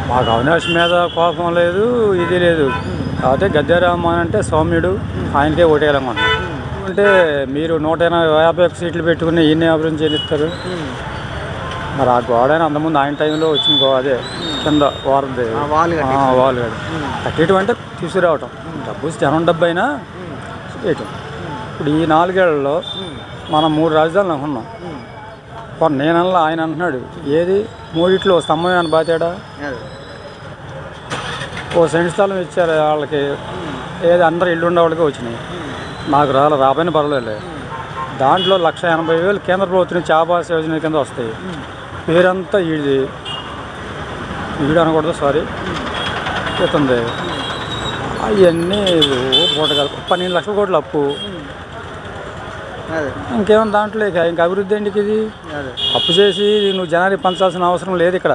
మాకు అవినాష్ మీద కోపం లేదు, ఇది లేదు. కాకపోతే గద్దెరామ్మన్ అంటే సౌమ్యుడు, ఆయనకే ఓటేయాలనుకుంటున్నాం. అంటే మీరు 150 సీట్లు పెట్టుకుని ఈయన అభివృద్ధి చేస్తారు. మరి ఆ గోడైనా అంతకుముందు ఆయన టైంలో వచ్చిన అదే కింద వారది వాళ్ళు కట్టేయటం అంటే తీసుకురావటం, డబ్బు జనం డబ్బు అయినా చేయటం. ఇప్పుడు ఈ 4 ఏళ్లలో మనం 3 రాజధానులు అనుకున్నాం. నేనల్లా ఆయన అంటున్నాడు ఏది 3 స్తంభం ఏమైనా బాతాడా? ఓ సెంటు స్థలం ఇచ్చారు వాళ్ళకి, ఏది అందరూ ఇల్లు ఉండే వాళ్ళకి వచ్చినాయి. నాకు రాబోయిన పర్వాలేదు. దాంట్లో 1,80,000 కేంద్ర ప్రభుత్వం నుంచి ఆవాస్ యోజన కింద వస్తాయి. పేరంతా ఈడు అనకూడదు, సారీ, ఇస్తుంది. అవన్నీ పూటకాలు 12 లక్షల కోట్ల అప్పు. ఇంకేమన్నా దాంట్లో ఇంకా అభివృద్ధి ఏంటికి? ఇది అప్పు చేసి నువ్వు జనానికి పంచాల్సిన అవసరం లేదు ఇక్కడ.